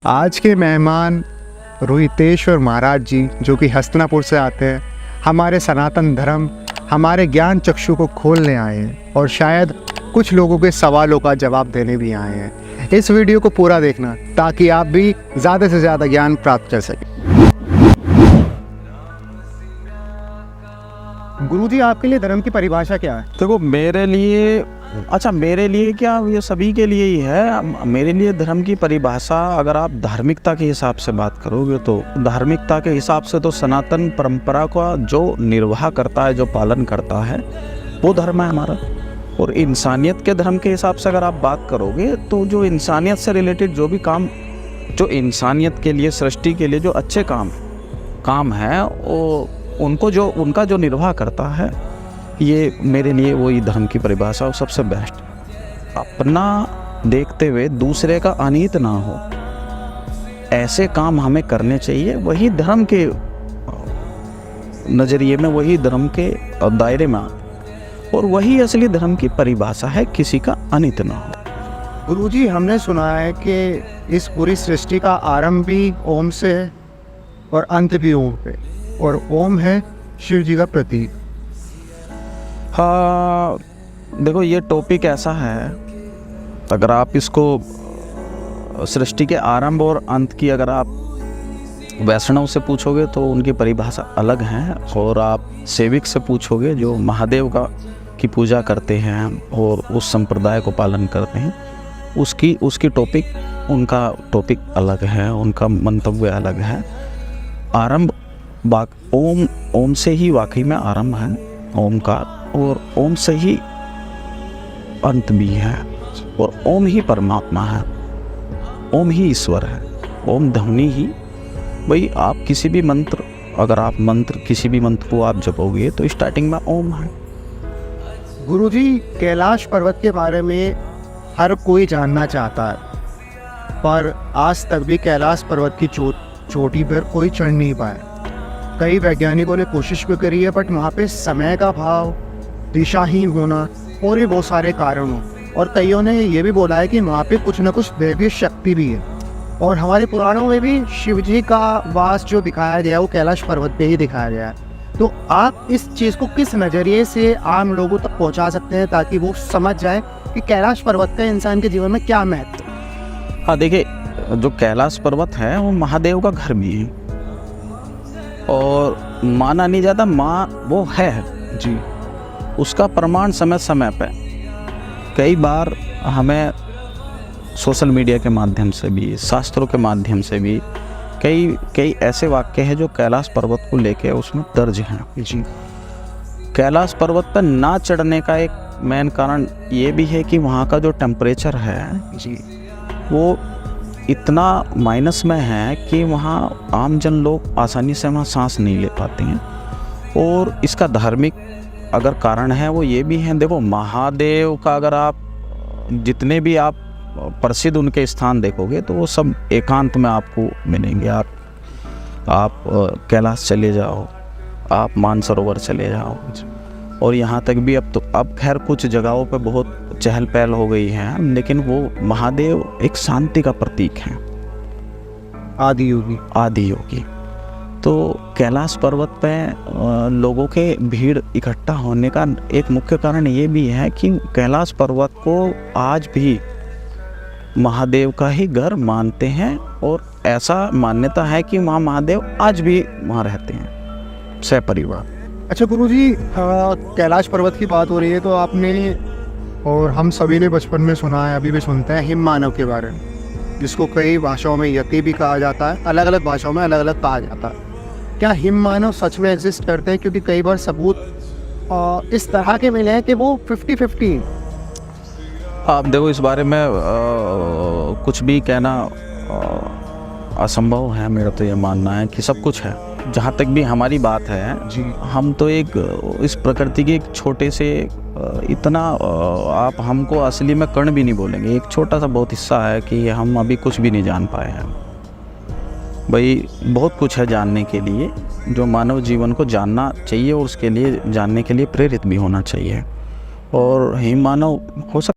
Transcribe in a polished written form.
आज के मेहमान रोहितेश्वर महाराज जी, जो कि हस्तिनापुर से आते हैं, हमारे सनातन धर्म, हमारे ज्ञान चक्षु को खोलने आए हैं और शायद कुछ लोगों के सवालों का जवाब देने भी आए हैं। इस वीडियो को पूरा देखना ताकि आप भी ज़्यादा से ज़्यादा ज्ञान प्राप्त कर सकें। गुरुजी, आपके लिए धर्म की परिभाषा क्या है? देखो, मेरे लिए क्या, ये सभी के लिए ही है। मेरे लिए धर्म की परिभाषा, अगर आप धार्मिकता के हिसाब से बात करोगे तो धार्मिकता के हिसाब से तो सनातन परंपरा का जो निर्वाह करता है, जो पालन करता है, वो धर्म है हमारा। और इंसानियत के धर्म के हिसाब से अगर आप बात करोगे तो जो इंसानियत से रिलेटेड जो भी काम, जो इंसानियत के लिए, सृष्टि के लिए जो अच्छे काम है, वो उनका जो निर्वाह करता है, ये मेरे लिए वही धर्म की परिभाषा और सबसे बेस्ट। अपना देखते हुए दूसरे का अनित ना हो, ऐसे काम हमें करने चाहिए। वही धर्म के नज़रिए में, वही धर्म के दायरे में, और वही असली धर्म की परिभाषा है, किसी का अनित ना हो। गुरुजी, हमने सुना है कि इस पूरी सृष्टि का आरंभ भी ओम से है और अंत भी ओम पे, और ओम है शिव जी का प्रतीक। हाँ, देखो, ये टॉपिक ऐसा है, अगर आप इसको सृष्टि के आरंभ और अंत की अगर आप वैष्णव से पूछोगे तो उनकी परिभाषा अलग है, और आप सेविक से पूछोगे जो महादेव की पूजा करते हैं और उस संप्रदाय को पालन करते हैं, उसकी उनका टॉपिक अलग है, उनका मंतव्य अलग है। आरंभ ओम से ही वाकई में आरंभ है ओम का, और ओम से ही अंत भी है, और ओम ही परमात्मा है, ओम ही ईश्वर है, ओम ध्वनि ही। भाई, आप किसी भी मंत्र, अगर आप किसी भी मंत्र को आप जपोगे तो स्टार्टिंग में ओम है। गुरुजी, कैलाश पर्वत के बारे में हर कोई जानना चाहता है, पर आज तक भी कैलाश पर्वत की चोटी पर कोई चढ़ नहीं पाया। कई वैज्ञानिकों ने कोशिश भी करी है, बट वहाँ पे समय का भाव, दिशाहीन होना और भी बहुत सारे कारण हो, और कईयों ने ये भी बोला है कि वहाँ पे कुछ न कुछ दैवीय शक्ति भी है। और हमारे पुराणों में भी शिव जी का वास जो दिखाया गया है वो कैलाश पर्वत पे ही दिखाया गया है। तो आप इस चीज़ को किस नज़रिए से आम लोगों तक पहुँचा सकते हैं ताकि वो समझ जाए कि कैलाश पर्वत का इंसान के जीवन में क्या महत्व है? हाँ, देखिए, जो कैलाश पर्वत है वो महादेव का घर भी है, और माना नहीं जाता, वो है जी। उसका प्रमाण समय समय पे कई बार हमें सोशल मीडिया के माध्यम से भी, शास्त्रों के माध्यम से भी कई ऐसे वाक्य हैं जो कैलाश पर्वत को लेके उसमें दर्ज हैं जी। कैलाश पर्वत पर ना चढ़ने का एक मेन कारण ये भी है कि वहाँ का जो टेम्परेचर है जी, वो इतना माइनस में है कि वहाँ आम जन लोग आसानी से वहाँ सांस नहीं ले पाते हैं। और इसका धार्मिक अगर कारण है वो ये भी है, देखो, महादेव का अगर आप जितने भी आप प्रसिद्ध उनके स्थान देखोगे तो वो सब एकांत में आपको मिलेंगे। आप कैलाश चले जाओ, आप मानसरोवर चले जाओ, और यहाँ तक भी अब खैर कुछ जगहों पे बहुत चहल पहल हो गई है, लेकिन वो महादेव एक शांति का प्रतीक है, आदि योगी। तो कैलाश पर्वत पे लोगों के भीड़ इकट्ठा होने का एक मुख्य कारण ये भी है कि कैलाश पर्वत को आज भी महादेव का ही घर मानते हैं, और ऐसा मान्यता है कि वहाँ महादेव आज भी वहाँ रहते हैं सपरिवार। अच्छा गुरुजी, कैलाश पर्वत की बात हो रही है तो आपने और हम सभी ने बचपन में सुना है, अभी भी सुनते हैं, हिम मानव के बारे में, जिसको कई भाषाओं में यति भी कहा जाता है, अलग अलग भाषाओं में अलग अलग कहा जाता है। क्या हिम मानव सच में एग्जिस्ट करते हैं? क्योंकि कई बार सबूत इस तरह के मिले हैं कि वो 50-50। आप देखो, इस बारे में कुछ भी कहना असंभव है। मेरा तो ये मानना है कि सब कुछ है। जहाँ तक भी हमारी बात है जी, हम तो इस प्रकृति के एक छोटे से इतना आप हमको असली में कर्ण भी नहीं बोलेंगे, एक छोटा सा बहुत हिस्सा है कि हम अभी कुछ भी नहीं जान पाए हैं। भाई, बहुत कुछ है जानने के लिए, जो मानव जीवन को जानना चाहिए और उसके लिए जानने के लिए प्रेरित भी होना चाहिए। और हिम मानव हो सकता